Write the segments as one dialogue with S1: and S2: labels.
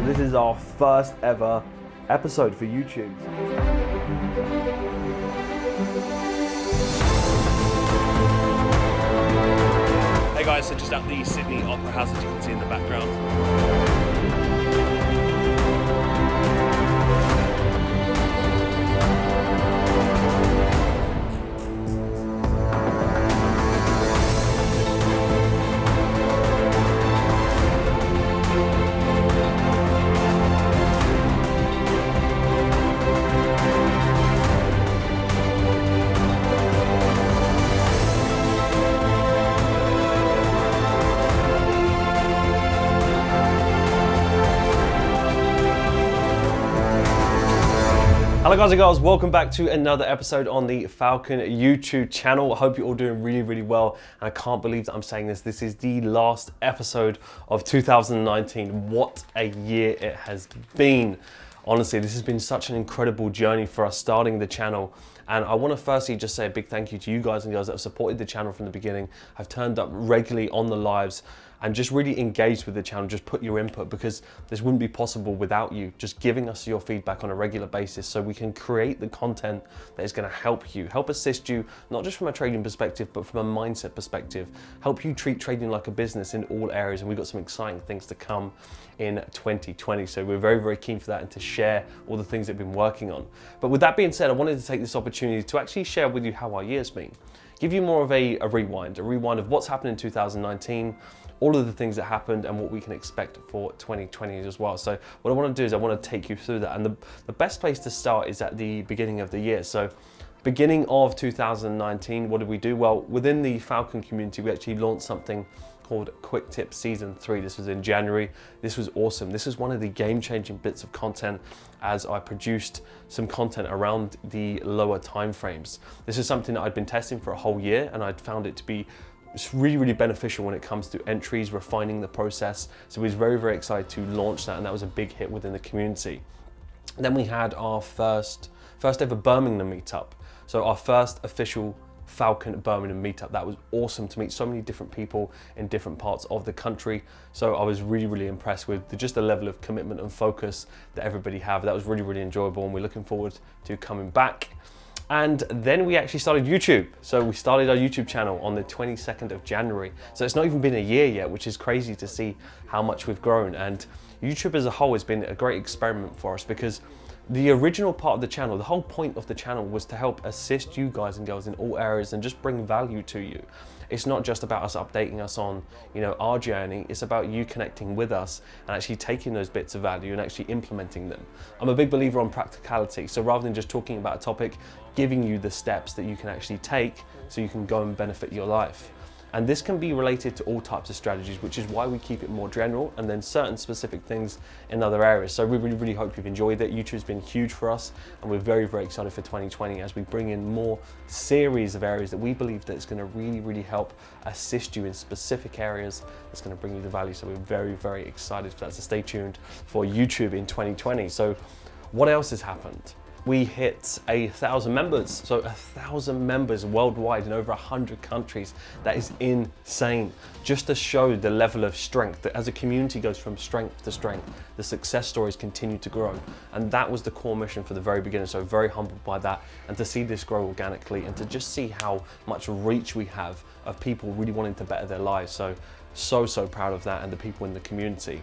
S1: So this is our first ever episode for YouTube.
S2: Hey guys, so just at the Sydney Opera House, as you can see in the background. Hello guys and girls, welcome back to another episode on the Falcon YouTube channel. I hope you're all doing really well, and I can't believe that I'm saying this. This is the last episode of 2019. What a year it has been. Honestly, this has been such an incredible journey for us starting the channel. And I want to firstly just say a big thank you to you guys and girls that have supported the channel from the beginning, have turned up regularly on the lives, and just really engaged with the channel, just put your input, because this wouldn't be possible without you just giving us your feedback on a regular basis so we can create the content that is going to help you, help assist you, not just from a trading perspective, but from a mindset perspective, help you treat trading like a business in all areas. And we've got some exciting things to come in 2020. So we're very keen for that and to share all the things that we've been working on. But with that being said, I wanted to take this opportunity to actually share with you how our year's been. Give you more of a rewind of what's happened in 2019, all of the things that happened and what we can expect for 2020 as well. So what I want to do is I want to take you through that. And the best place to start is at the beginning of the year. So beginning of 2019, what did we do? Well, within the Falcon community, we actually launched something called Quick Tips Season 3. This was in January. This was awesome. This is one of the game-changing bits of content as I produced some content around the lower time frames. This is something that I'd been testing for a whole year, and I'd found it to be really beneficial when it comes to entries, refining the process. So we was very excited to launch that, and that was a big hit within the community. Then we had our first ever Birmingham meetup. So our first official Falcon Birmingham meetup. That was awesome to meet so many different people in different parts of the country. So I was really impressed with just the level of commitment and focus that everybody have. That was really enjoyable, and we're looking forward to coming back. And then we actually started YouTube. So we started our YouTube channel on the 22nd of January. So it's not even been a year yet, which is crazy to see how much we've grown. And YouTube as a whole has been a great experiment for us, because the original part of the channel, the whole point of the channel was to help assist you guys and girls in all areas and just bring value to you. It's not just about us updating us on, our journey. It's about you connecting with us and actually taking those bits of value and actually implementing them. I'm a big believer on practicality. So rather than just talking about a topic, giving you the steps that you can actually take so you can go and benefit your life. And this can be related to all types of strategies, which is why we keep it more general, and then certain specific things in other areas. So we really hope you've enjoyed it. YouTube's been huge for us, and we're very excited for 2020 as we bring in more series of areas that we believe that is going to really help assist you in specific areas that's going to bring you the value. So we're very excited for that. So stay tuned for YouTube in 2020. So what else has happened? We hit 1,000 members. So 1,000 members worldwide in over 100 countries. That is insane. Just to show the level of strength, that as a community goes from strength to strength, the success stories continue to grow. And that was the core mission for the very beginning. So very humbled by that. And to see this grow organically, and to just see how much reach we have of people really wanting to better their lives. So proud of that and the people in the community.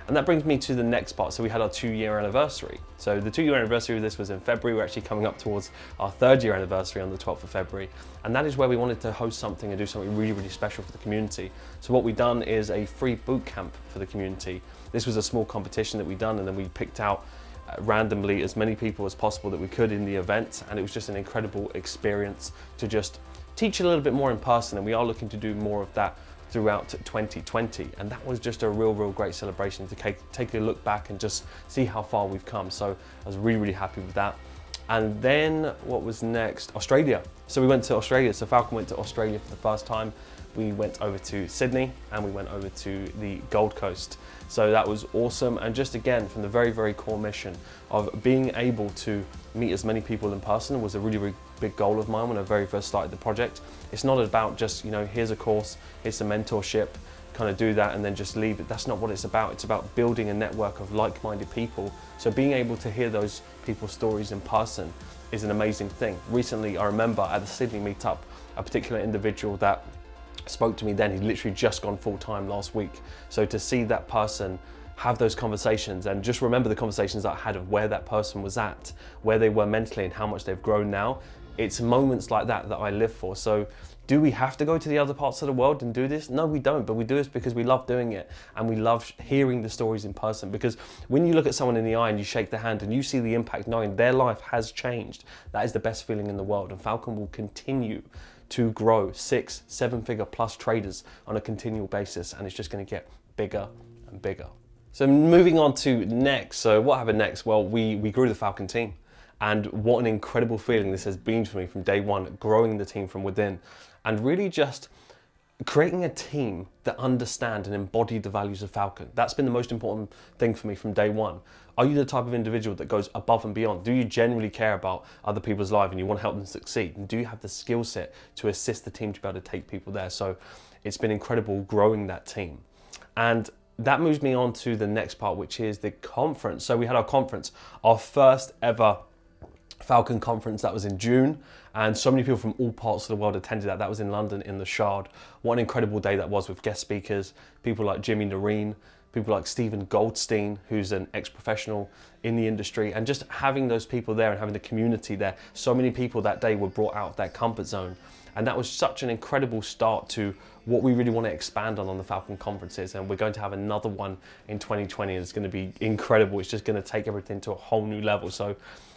S2: And that brings me to the next part. So we had our 2-year anniversary. So the 2-year anniversary of this was in February. We're actually coming up towards our 3rd-year anniversary on the 12th of February. And that is where we wanted to host something and do something really special for the community. So what we've done is a free boot camp for the community. This was a small competition that we've done, and then we picked out randomly as many people as possible that we could in the event. And it was just an incredible experience to just teach a little bit more in person. And we are looking to do more of that throughout 2020, and that was just a real great celebration to take a look back and just see how far we've come. So I was really happy with that. And then what was next? Australia. So we went to Australia. So Falcon went to Australia for the first time. We went over to Sydney and we went over to the Gold Coast. So that was awesome. And just again, from the very core mission of being able to meet as many people in person was a really big goal of mine when I very first started the project. It's not about just, here's a course, here's some mentorship, kind of do that and then just leave it. That's not what it's about. It's about building a network of like-minded people. So being able to hear those people's stories in person is an amazing thing. Recently, I remember at the Sydney meetup, a particular individual that spoke to me then, he'd literally just gone full-time last week. So to see that person have those conversations and just remember the conversations that I had of where that person was at, where they were mentally and how much they've grown now, it's moments like that that I live for. So do we have to go to the other parts of the world and do this? No, we don't, but we do this because we love doing it and we love hearing the stories in person, because when you look at someone in the eye and you shake their hand and you see the impact knowing their life has changed, that is the best feeling in the world. And Falcon will continue to grow 6-7 figure plus traders on a continual basis, and it's just going to get bigger and bigger. So moving on to next. So what happened next? Well, we grew the Falcon team, and what an incredible feeling this has been for me from day one, growing the team from within and really just creating a team that understand and embody the values of Falcon. That's been the most important thing for me from day one. Are you the type of individual that goes above and beyond? Do you genuinely care about other people's lives and you want to help them succeed? And do you have the skill set to assist the team to be able to take people there? So it's been incredible growing that team. And that moves me on to the next part, which is the conference. So we had our conference, our first ever Falcon conference. That was in June, and so many people from all parts of the world attended that. That was in London in the Shard. What an incredible day that was, with guest speakers, people like Jimmy Nareen, people like Stephen Goldstein, who's an ex-professional in the industry, and just having those people there and having the community there. So many people that day were brought out of their comfort zone. And that was such an incredible start to what we really want to expand on the Falcon conferences. And we're going to have another one in 2020. And it's going to be incredible. It's just going to take everything to a whole new level. So,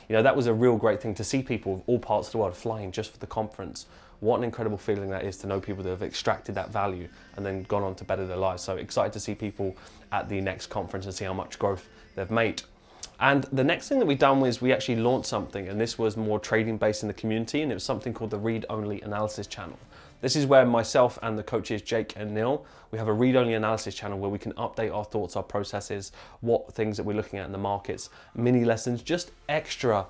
S2: you know, that was a real great thing to see people of all parts of the world flying just for the conference. What an incredible feeling that is to know people that have extracted that value and then gone on to better their lives. So excited to see people at the next conference and see how much growth they've made. And the next thing that we've done was we actually launched something, and this was more trading based in the community, and it was something called the read-only analysis channel. This is where myself and the coaches Jake and Neil, we have a read-only analysis channel where we can update our thoughts, our processes, what things that we're looking at in the markets, mini lessons, just extra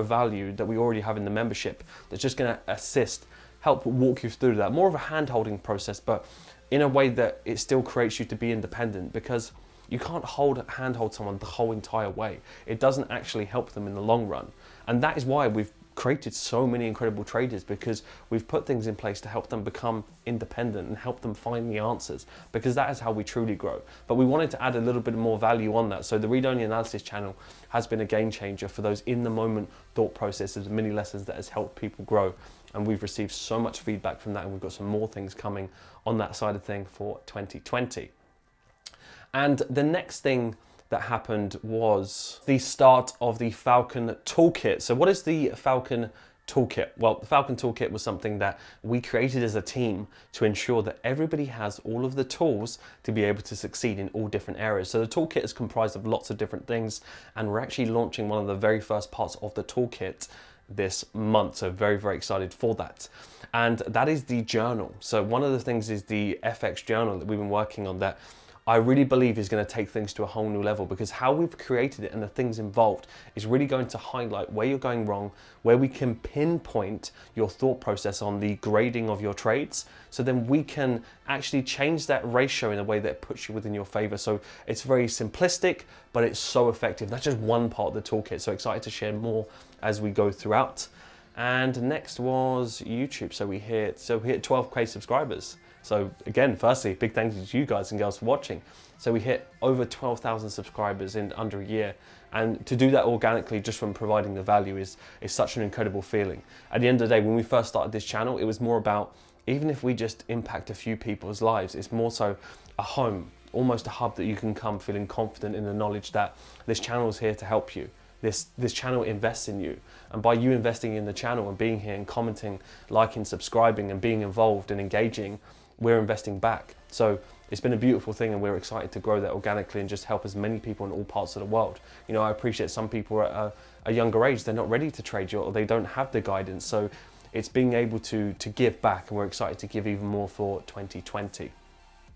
S2: value that we already have in the membership that's just going to assist, help walk you through that. More of a hand-holding process, but in a way that it still creates you to be independent, because you can't handhold someone the whole entire way. It doesn't actually help them in the long run. And that is why we've created so many incredible traders, because we've put things in place to help them become independent and help them find the answers, because that is how we truly grow. But we wanted to add a little bit more value on that. So the read-only analysis channel has been a game changer for those in the moment thought processes, mini lessons that has helped people grow. And we've received so much feedback from that, and we've got some more things coming on that side of thing for 2020. And the next thing that happened was the start of the Falcon Toolkit. So what is the Falcon Toolkit? Well, the Falcon Toolkit was something that we created as a team to ensure that everybody has all of the tools to be able to succeed in all different areas. So the toolkit is comprised of lots of different things, and we're actually launching one of the very first parts of the toolkit this month. So very excited for that. And that is the journal. So one of the things is the FX journal that we've been working on, that I really believe is going to take things to a whole new level, because how we've created it and the things involved is really going to highlight where you're going wrong, where we can pinpoint your thought process on the grading of your trades. So then we can actually change that ratio in a way that puts you within your favor. So it's very simplistic, but it's so effective. That's just one part of the toolkit. So excited to share more as we go throughout. And next was YouTube. So we hit 12K subscribers. So again, firstly, big thank you to you guys and girls for watching. So we hit over 12,000 subscribers in under a year. And to do that organically, just from providing the value, is such an incredible feeling. At the end of the day, when we first started this channel, it was more about, even if we just impact a few people's lives, it's more so a home, almost a hub that you can come feeling confident in the knowledge that this channel is here to help you. This channel invests in you, and by you investing in the channel and being here and commenting, liking, subscribing and being involved and engaging, we're investing back. So it's been a beautiful thing, and we're excited to grow that organically and just help as many people in all parts of the world. You know, I appreciate some people at a younger age, they're not ready to trade yet, or they don't have the guidance. So it's being able to give back, and we're excited to give even more for 2020.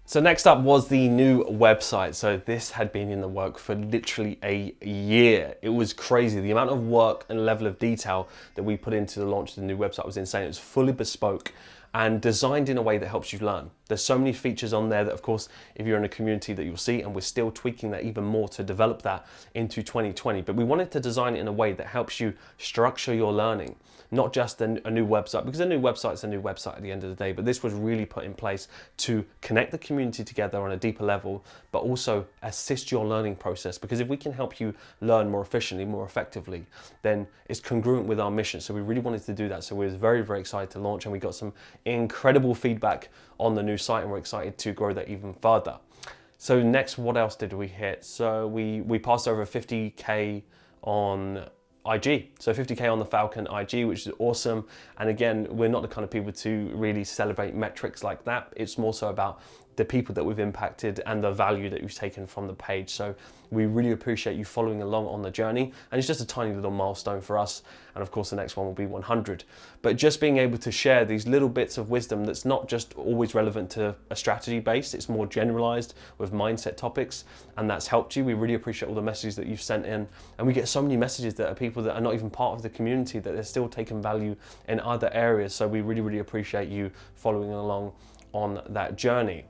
S2: So next up was the new website. So this had been in the work for literally a year. It was crazy. The amount of work and level of detail that we put into the launch of the new website was insane. It was fully bespoke. and designed in a way that helps you learn. There's so many features on there that, of course, if you're in a community, that you'll see, and we're still tweaking that even more to develop that into 2020. But we wanted to design it in a way that helps you structure your learning, not just a new website, because a new website's a new website at the end of the day, but this was really put in place to connect the community together on a deeper level, but also assist your learning process. Because if we can help you learn more efficiently, more effectively, then it's congruent with our mission. So we really wanted to do that. So we were very, very excited to launch, and we got some incredible feedback on the new site, and we're excited to grow that even further. So next, what else did we hit? So we passed over 50K on IG, so 50K on the Falcon IG, which is awesome. And again, we're not the kind of people to really celebrate metrics like that. It's more so about the people that we've impacted and the value that we've taken from the page. So we really appreciate you following along on the journey. And it's just a tiny little milestone for us. And of course, the next one will be 100. But just being able to share these little bits of wisdom that's not just always relevant to a strategy base, it's more generalized with mindset topics. And that's helped you. We really appreciate all the messages that you've sent in. And we get so many messages that are people that are not even part of the community, that they're still taking value in other areas. So we really, really appreciate you following along on that journey.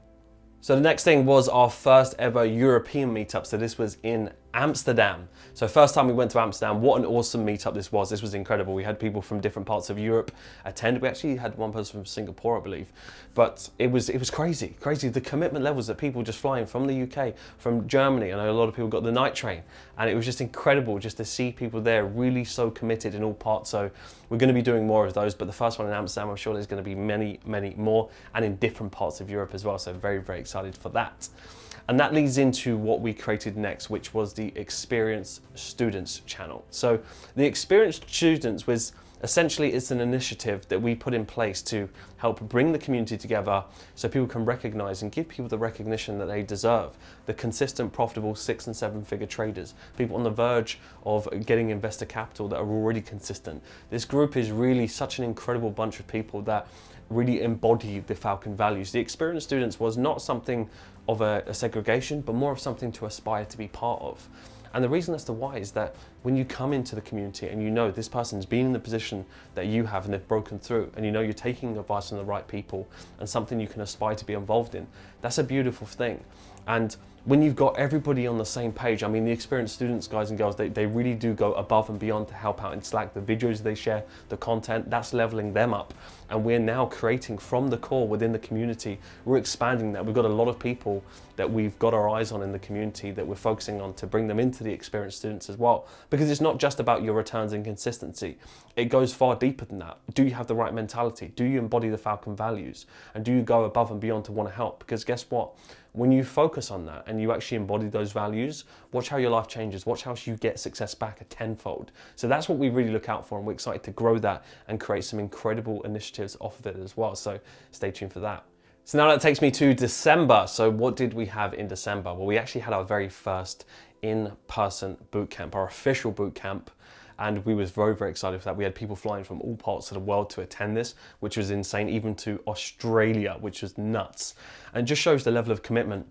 S2: So the next thing was our first ever European meetup. So this was in Amsterdam. So first time we went to Amsterdam, what an awesome meetup this was. This was incredible. We had people from different parts of Europe attend. We actually had one person from Singapore, I believe. But it was crazy. The commitment levels that people just flying from the UK, from Germany. I know a lot of people got the night train, and it was just incredible just to see people there really so committed in all parts. So we're going to be doing more of those, but the first one in Amsterdam, I'm sure there's going to be many, many more, and in different parts of Europe as well. So very, very excited for that. And that leads into what we created next, which was the Experienced Students channel. So the Experienced Students was essentially, it's an initiative that we put in place to help bring the community together so people can recognize and give people the recognition that they deserve. The consistent, profitable 6 and 7 figure traders, people on the verge of getting investor capital that are already consistent. This group is really such an incredible bunch of people that really embody the Falcon values. The Experienced Students was not something of a segregation, but more of something to aspire to be part of. And the reason as to why is that when you come into the community and you know this person's been in the position that you have and they've broken through, and you know you're taking advice from the right people and something you can aspire to be involved in, that's a beautiful thing. And when you've got everybody on the same page, I mean, the Experienced Students, guys and girls, they really do go above and beyond to help out in Slack. The videos they share, the content, that's leveling them up. And we're now creating from the core within the community, we're expanding that. We've got a lot of people that we've got our eyes on in the community that we're focusing on to bring them into the Experienced Students as well. Because it's not just about your returns and consistency. It goes far deeper than that. Do you have the right mentality? Do you embody the Falcon values? And do you go above and beyond to want to help? Because guess what? When you focus on that and you actually embody those values, watch how your life changes. Watch how you get success back a tenfold. So that's what we really look out for, and we're excited to grow that and create some incredible initiatives off of it as well. So stay tuned for that. So now that takes me to December. So what did we have in December? Well, we actually had our very first in-person bootcamp, our official bootcamp. And we was very, very excited for that. We had people flying from all parts of the world to attend this, which was insane, even to Australia, which was nuts. And it just shows the level of commitment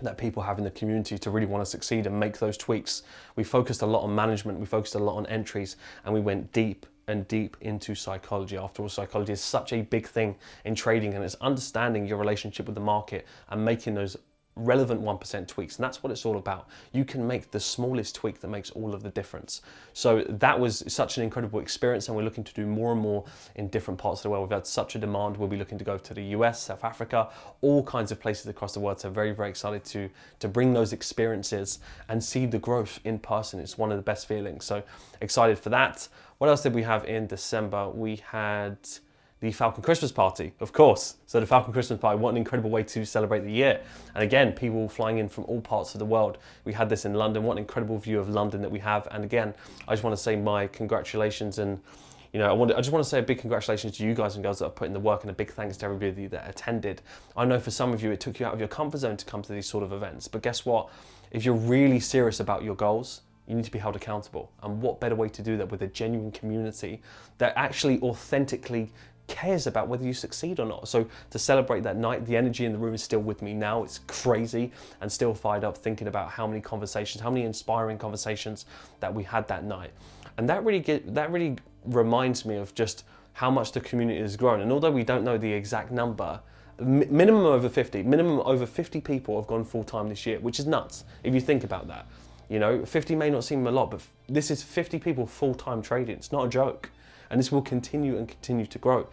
S2: that people have in the community to really want to succeed and make those tweaks. We focused a lot on management, we focused a lot on entries, and we went deep and deep into psychology. After all, psychology is such a big thing in trading, and it's understanding your relationship with the market and making those relevant 1% tweaks, and that's what it's all about. You can make the smallest tweak that makes all of the difference. So that was such an incredible experience, and we're looking to do more and more in different parts of the world. We've had such a demand. We'll be looking to go to the US, South Africa, all kinds of places across the world. So very, very excited to bring those experiences and see the growth in person. It's one of the best feelings. So excited for that. What else did we have in December? We had the Falcon Christmas party, of course. So the Falcon Christmas party, what an incredible way to celebrate the year. And again, people flying in from all parts of the world. We had this in London. What an incredible view of London that we have. And again, I just want to say my congratulations, and you know, I just want to say a big congratulations to you guys and girls that have put in the work, and a big thanks to everybody that attended. I know for some of you, it took you out of your comfort zone to come to these sort of events. But guess what? If you're really serious about your goals, you need to be held accountable. And what better way to do that with a genuine community that actually authentically cares about whether you succeed or not. So to celebrate that night, the energy in the room is still with me now. It's crazy, and still fired up thinking about how many conversations, how many inspiring conversations that we had that night. And that really reminds me of just how much the community has grown. And although we don't know the exact number, minimum over 50 people have gone full-time this year, which is nuts if you think about that. You know, 50 may not seem a lot, but this is 50 people full-time trading. It's not a joke. And this will continue and continue to grow.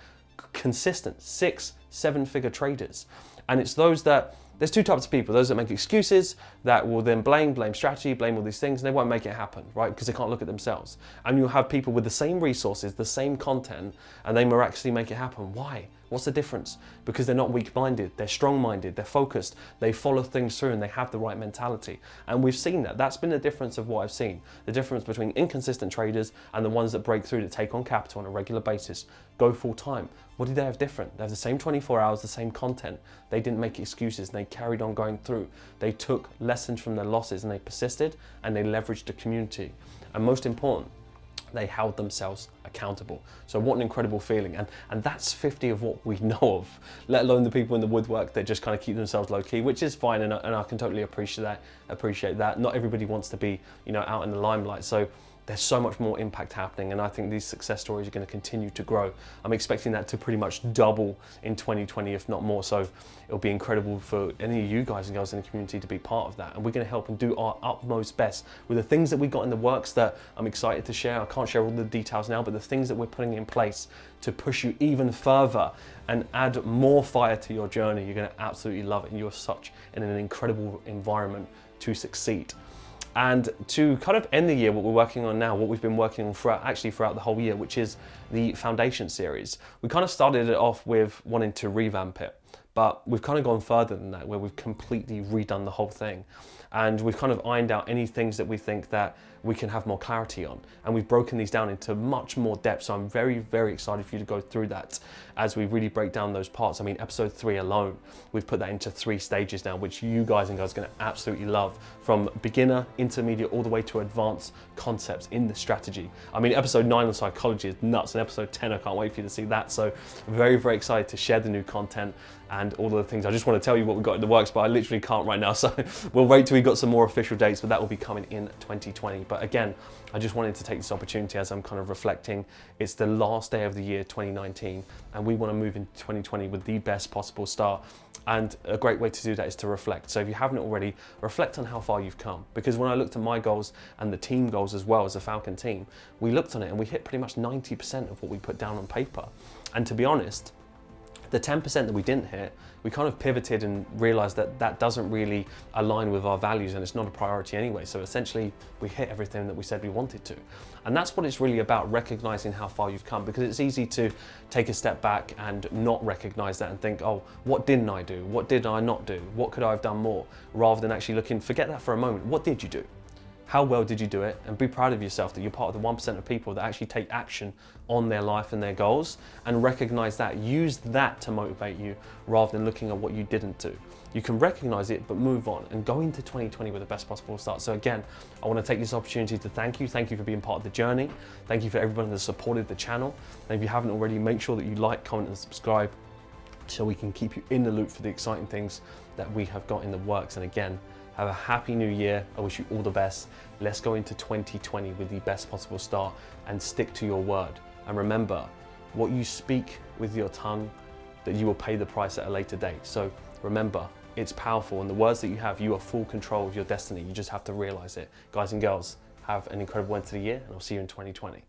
S2: Consistent 6-7 figure traders. And it's those that, there's two types of people: those that make excuses, that will then blame strategy, blame all these things, and they won't make it happen, right? Because they can't look at themselves. And you'll have people with the same resources, the same content, and they miraculously make it happen. Why? What's the difference? Because they're not weak-minded, they're strong-minded, they're focused, they follow things through, and they have the right mentality. And we've seen that. That's been the difference of what I've seen. The difference between inconsistent traders and the ones that break through, that take on capital on a regular basis, go full-time. What did they have different? They have the same 24 hours, the same content. They didn't make excuses, and they carried on going through. They took lessons from their losses, and they persisted, and they leveraged the community. And most important, they held themselves accountable. So what an incredible feeling. And that's 50 of what we know of, let alone the people in the woodwork that just kind of keep themselves low key, which is fine. And I can totally appreciate that. Not everybody wants to be, you know, out in the limelight. So there's so much more impact happening, and I think these success stories are going to continue to grow. I'm expecting that to pretty much double in 2020, if not more. So it'll be incredible for any of you guys and girls in the community to be part of that. And we're going to help and do our utmost best with the things that we got in the works that I'm excited to share. I can't share all the details now, but the things that we're putting in place to push you even further and add more fire to your journey. You're going to absolutely love it, and you're such in an incredible environment to succeed. And to kind of end the year, what we're working on now, what we've been working on throughout the whole year, which is the Foundation series. We kind of started it off with wanting to revamp it, but we've kind of gone further than that, where we've completely redone the whole thing. And we've kind of ironed out any things that we think that we can have more clarity on. And we've broken these down into much more depth. So I'm very, very excited for you to go through that as we really break down those parts. I mean, episode 3 alone, we've put that into 3 stages now, which you guys and girls are gonna absolutely love, from beginner, intermediate, all the way to advanced concepts in the strategy. I mean, episode 9 on psychology is nuts, and episode 10, I can't wait for you to see that. So very, very excited to share the new content and all of the things. I just want to tell you what we've got in the works, but I literally can't right now. So we'll wait till we got some more official dates, but that will be coming in 2020. But again, I just wanted to take this opportunity as I'm kind of reflecting. It's the last day of the year 2019, and we want to move into 2020 with the best possible start. And a great way to do that is to reflect. So if you haven't already, reflect on how far you've come. Because when I looked at my goals and the team goals as well as the Falcon team, we looked on it and we hit pretty much 90% of what we put down on paper. And to be honest, the 10% that we didn't hit, we kind of pivoted and realized that that doesn't really align with our values, and it's not a priority anyway. So essentially we hit everything that we said we wanted to. And that's what it's really about, recognizing how far you've come, because it's easy to take a step back and not recognize that and think, oh, what didn't I do? What did I not do? What could I have done more? Rather than actually looking, forget that for a moment. What did you do? How well did you do it? And be proud of yourself that you're part of the 1% of people that actually take action on their life and their goals, and recognize that. Use that to motivate you rather than looking at what you didn't do. You can recognize it, but move on and go into 2020 with the best possible start. So again, I want to take this opportunity to thank you. Thank you for being part of the journey. Thank you for everyone that's supported the channel. And if you haven't already, make sure that you like, comment, and subscribe so we can keep you in the loop for the exciting things that we have got in the works. And again, have a happy new year. I wish you all the best. Let's go into 2020 with the best possible start and stick to your word. And remember, what you speak with your tongue, that you will pay the price at a later date. So remember, it's powerful, and the words that you have, you are full control of your destiny. You just have to realize it. Guys and girls, have an incredible end to the year, and I'll see you in 2020.